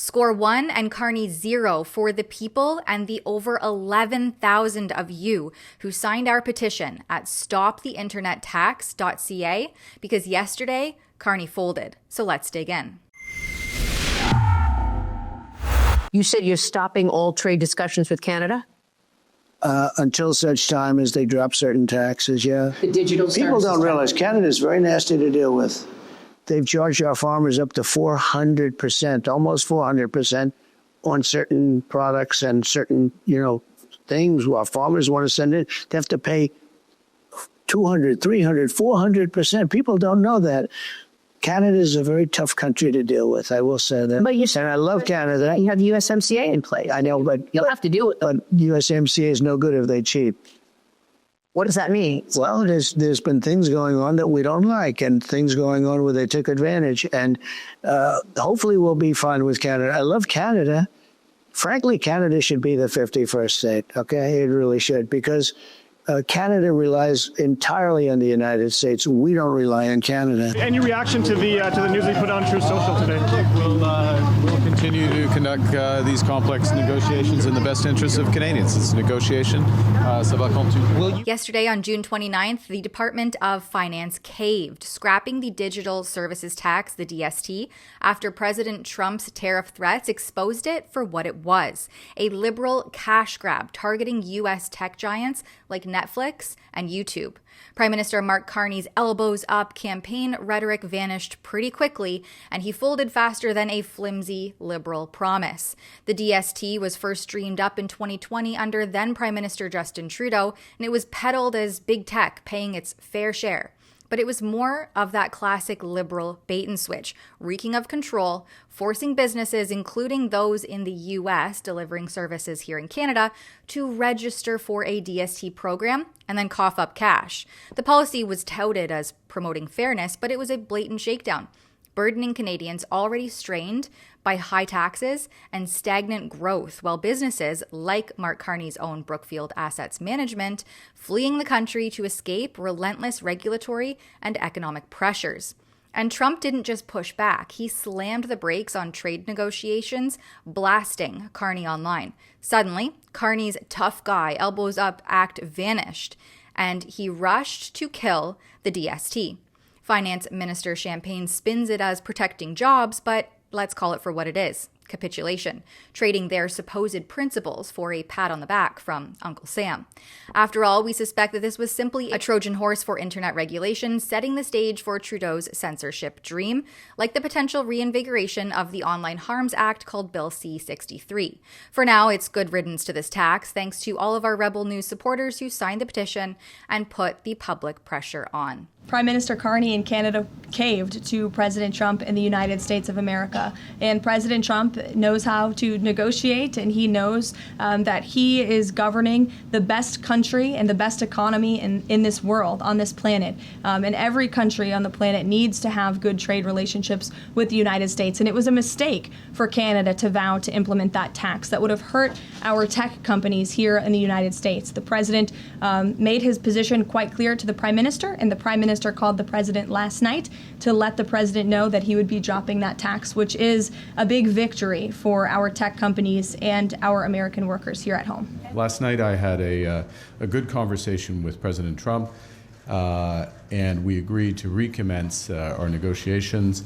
Score 1 and Carney 0 for the people and the over 11,000 of you who signed our petition at stoptheinternettax.ca, because yesterday, Carney folded. So let's dig in. You said you're stopping all trade discussions with Canada? Until such time as they drop certain taxes, yeah. The digital People don't realize Canada is very nasty to deal with. They've charged our farmers up to 400%, almost 400% on certain products and certain, things our farmers want to send in. They have to pay 200, 300, 400%. People don't know that. Canada is a very tough country to deal with. I will say that. But and I love Canada. You have USMCA in place. I know, but you'll have to deal with it. But USMCA is no good if they cheat. What does that mean? Well, there's been things going on that we don't like, and things going on where they took advantage. And hopefully we'll be fine with Canada. I love Canada. Frankly, Canada should be the 51st state. Okay, it really should, because Canada relies entirely on the United States. We don't rely on Canada. Any reaction to the news we put on Truth Social today? We'll continue to conduct these complex negotiations in the best interest of Canadians. It's a negotiation. Ça va continuer. Yesterday, on June 29th, the Department of Finance caved, scrapping the digital services tax, the DST, after President Trump's tariff threats exposed it for what it was: a liberal cash grab targeting U.S. tech giants like Netflix and YouTube. Prime Minister Mark Carney's elbows up campaign rhetoric vanished pretty quickly, and he folded faster than a flimsy liberal promise. The DST was first dreamed up in 2020 under then Prime Minister Justin Trudeau, and it was peddled as big tech paying its fair share. But it was more of that classic liberal bait and switch, reeking of control, forcing businesses, including those in the U.S. delivering services here in Canada, to register for a DST program and then cough up cash. The policy was touted as promoting fairness, but it was a blatant shakedown, burdening Canadians already strained by high taxes and stagnant growth, while businesses like Mark Carney's own Brookfield Assets Management fleeing the country to escape relentless regulatory and economic pressures. And Trump didn't just push back, he slammed the brakes on trade negotiations, blasting Carney online. Suddenly, Carney's tough guy, elbows up act vanished, and he rushed to kill the DST. Finance Minister Champagne spins it as protecting jobs, but let's call it for what it is: capitulation, trading their supposed principles for a pat on the back from Uncle Sam. After all, we suspect that this was simply a Trojan horse for internet regulation, setting the stage for Trudeau's censorship dream, like the potential reinvigoration of the Online Harms Act called Bill C-63. For now, it's good riddance to this tax, thanks to all of our Rebel News supporters who signed the petition and put the public pressure on. Prime Minister Carney in Canada caved to President Trump in the United States of America. And President Trump knows how to negotiate, and he knows that he is governing the best country and the best economy in this world, on this planet. And every country on the planet needs to have good trade relationships with the United States. And it was a mistake for Canada to vow to implement that tax that would have hurt our tech companies here in the United States. The president made his position quite clear to the Prime Minister, and the Prime Minister called the president last night to let the president know that he would be dropping that tax, which is a big victory for our tech companies and our American workers here at home. Last night I had a good conversation with President Trump, and we agreed to recommence our negotiations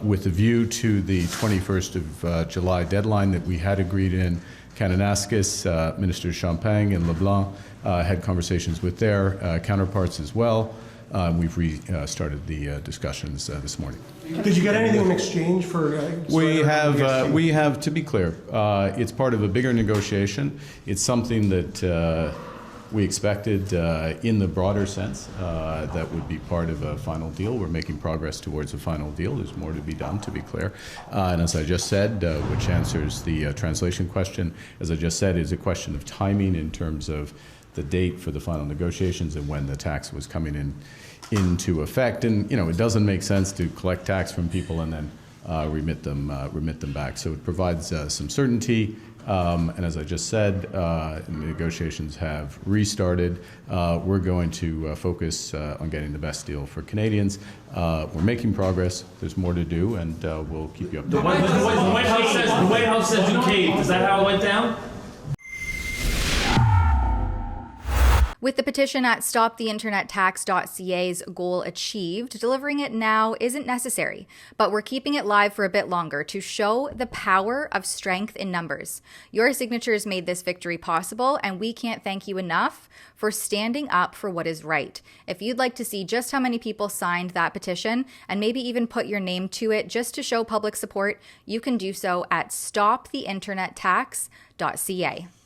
with a view to the 21st of July deadline that we had agreed in. Kananaskis, Minister Champagne and LeBlanc had conversations with their counterparts as well. We've restarted the discussions this morning. Did you get anything in exchange for? We have. To be clear, it's part of a bigger negotiation. It's something that we expected in the broader sense that would be part of a final deal. We're making progress towards a final deal. There's more to be done, to be clear. And as I just said, which answers the translation question, as I just said, is a question of timing in terms of the date for the final negotiations and when the tax was coming into effect. And it doesn't make sense to collect tax from people and then remit them back. So it provides some certainty. And as I just said, negotiations have restarted. We're going to focus on getting the best deal for Canadians. We're making progress. There's more to do, and we'll keep you updated. The White House says now says you caved. Is that how it went down? With the petition at stoptheinternettax.ca's goal achieved, delivering it now isn't necessary, but we're keeping it live for a bit longer to show the power of strength in numbers. Your signatures made this victory possible, and we can't thank you enough for standing up for what is right. If you'd like to see just how many people signed that petition, and maybe even put your name to it just to show public support, you can do so at stoptheinternettax.ca.